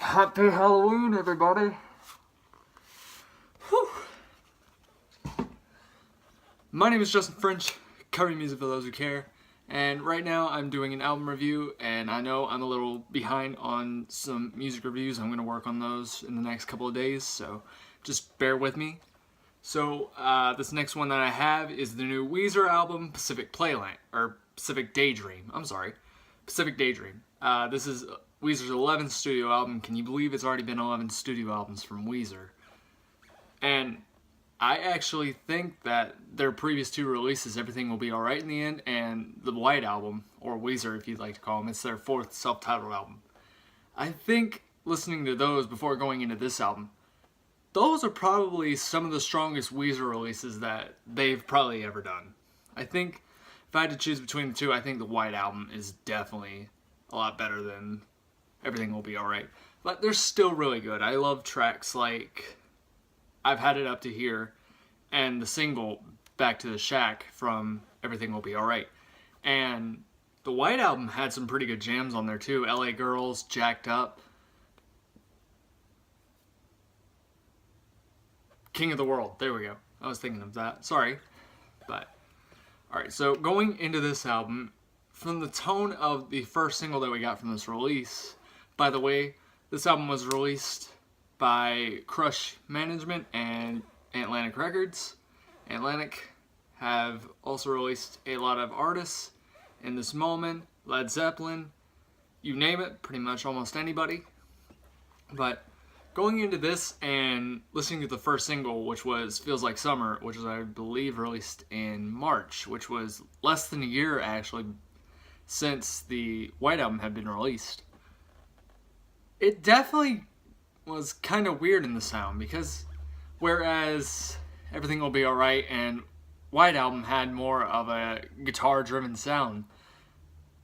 Happy Halloween, everybody! Whew. My name is Justin French, covering music for those who care, and right now I'm doing an album review, and I know I'm a little behind on some music reviews. I'm going to work on those in the next couple of days, so just bear with me. So this next one that I have is the new Weezer album, Pacific Daydream. Pacific Daydream. This is Weezer's 11th studio album. Can you believe it's already been 11 studio albums from Weezer? And I actually think that their previous two releases, Everything Will Be Alright in the End, and the White Album, or Weezer if you'd like to call them, it's their fourth self-titled album. I think listening to those before going into this album, those are probably some of the strongest Weezer releases that they've probably ever done. I think if I had to choose between the two, I think the White Album is definitely a lot better than Everything Will Be Alright. But they're still really good. I love tracks like I've Had It Up to Here and the single Back to the Shack from Everything Will Be Alright. And the White Album had some pretty good jams on there too. LA Girls, Jacked Up, King of the World. There we go. I was thinking of that. Sorry. But, alright, so going into this album, from the tone of the first single that we got from this release, by the way, this album was released by Crush Management and Atlantic Records. Atlantic have also released a lot of artists in this moment, Led Zeppelin, you name it, pretty much almost anybody. But going into this and listening to the first single, which was Feels Like Summer, which was, I believe, released in March, which was less than a year, actually, since the White Album had been released. It definitely was kind of weird in the sound, because whereas Everything Will Be Alright and White Album had more of a guitar-driven sound,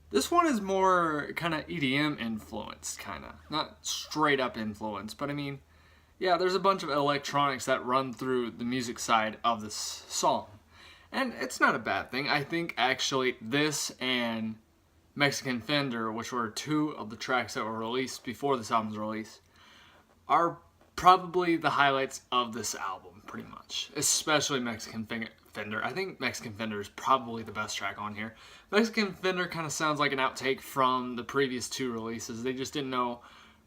this one is more kind of EDM influenced, kind of. Not straight up influenced, but I mean, yeah, there's a bunch of electronics that run through the music side of this song. And it's not a bad thing. I think actually this and Mexican Fender, which were two of the tracks that were released before this album's release, are probably the highlights of this album, pretty much. Especially Mexican Fender. I think Mexican Fender is probably the best track on here. Mexican Fender kind of sounds like an outtake from the previous two releases. They just didn't know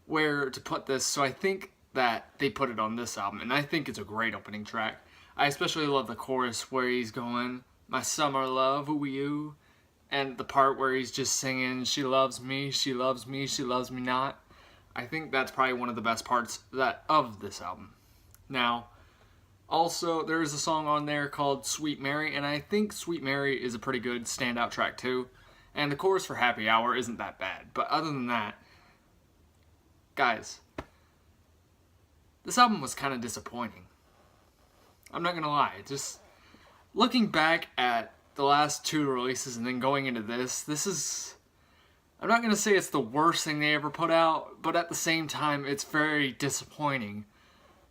where to put this, so I think that they put it on this album, and I think it's a great opening track. I especially love the chorus where he's going, "My summer love, ooh you," and the part where he's just singing, "She loves me, she loves me, she loves me not." I think that's probably one of the best parts of this album. Now, also, there is a song on there called Sweet Mary, and I think Sweet Mary is a pretty good standout track too. And the chorus for Happy Hour isn't that bad. But other than that, guys, this album was kind of disappointing. I'm not gonna lie. Just looking back at the last two releases and then going into this is, I'm not gonna say it's the worst thing they ever put out, but at the same time, it's very disappointing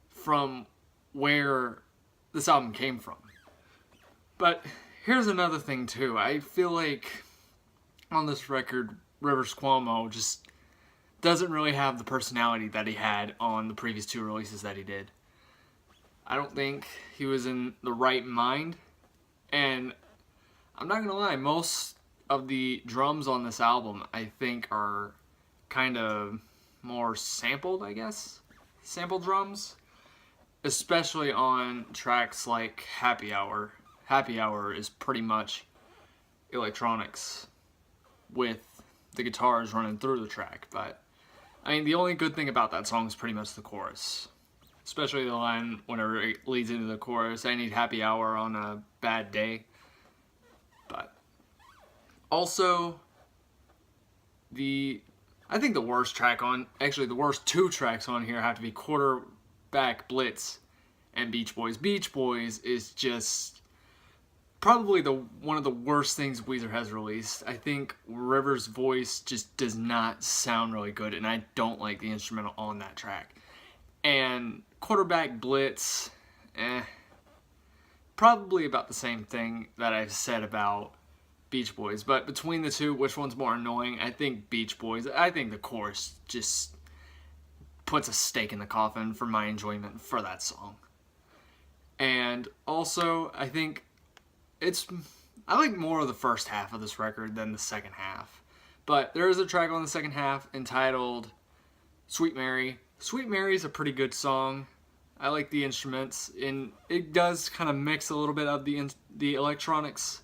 from where this album came from. But here's another thing too. I feel like on this record, Rivers Cuomo just doesn't really have the personality that he had on the previous two releases that he did. I don't think he was in the right mind, and I'm not gonna lie, most of the drums on this album I think are kind of more sampled, I guess. Sample drums. Especially on tracks like Happy Hour. Happy Hour is pretty much electronics with the guitars running through the track. But, I mean, the only good thing about that song is pretty much the chorus. Especially the line whenever it leads into the chorus, "I need happy hour on a bad day." But also, I think the worst track the worst two tracks on here have to be Quarterback Blitz and Beach Boys. Beach Boys is just probably one of the worst things Weezer has released. I think Rivers' voice just does not sound really good, and I don't like the instrumental on that track. And Quarterback Blitz, probably about the same thing that I've said about Beach Boys. But between the two, which one's more annoying? I think Beach Boys. I think the chorus just puts a stake in the coffin for my enjoyment for that song. And also, I think I like more of the first half of this record than the second half. But there is a track on the second half entitled Sweet Mary. Sweet Mary is a pretty good song. I like the instruments, and it does kind of mix a little bit of the electronics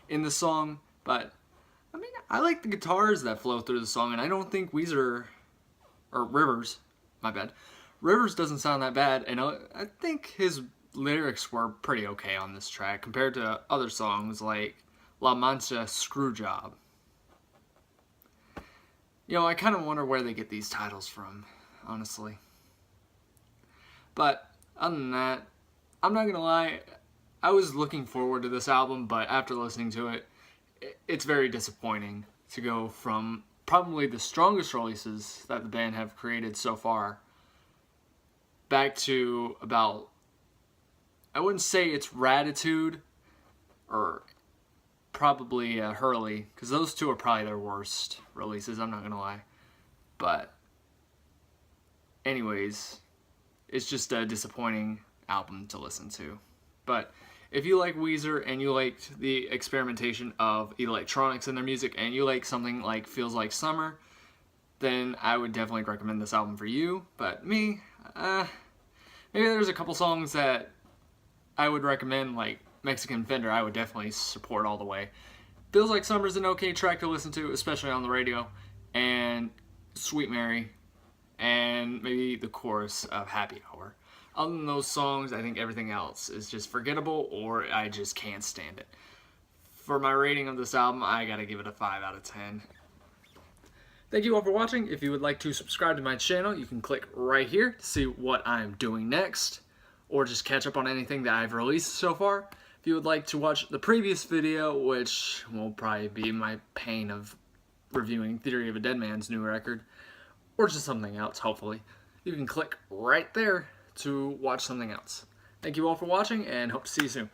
in the song, but I mean, I like the guitars that flow through the song, and I don't think Rivers, my bad, Rivers doesn't sound that bad, and I think his lyrics were pretty okay on this track compared to other songs like La Mancha Screwjob. You know, I kind of wonder where they get these titles from, honestly. But other than that, I'm not going to lie, I was looking forward to this album, but after listening to it, it's very disappointing to go from probably the strongest releases that the band have created so far back to about, I wouldn't say it's Raditude or probably Hurley, because those two are probably their worst releases, I'm not going to lie. But anyways, it's just a disappointing album to listen to. But if you like Weezer and you like the experimentation of electronics in their music and you like something like Feels Like Summer, then I would definitely recommend this album for you. But me, maybe there's a couple songs that I would recommend, like Mexican Fender, I would definitely support all the way. Feels Like Summer is an okay track to listen to, especially on the radio. And Sweet Mary, and maybe the chorus of Happy Hour. Other than those songs, I think everything else is just forgettable, or I just can't stand it. For my rating of this album, I gotta give it a 5 out of 10. Thank you all for watching. If you would like to subscribe to my channel, you can click right here to see what I'm doing next, or just catch up on anything that I've released so far. If you would like to watch the previous video, which will probably be my pain of reviewing Theory of a Dead Man's new record, or just something else, hopefully, you can click right there to watch something else. Thank you all for watching, and hope to see you soon.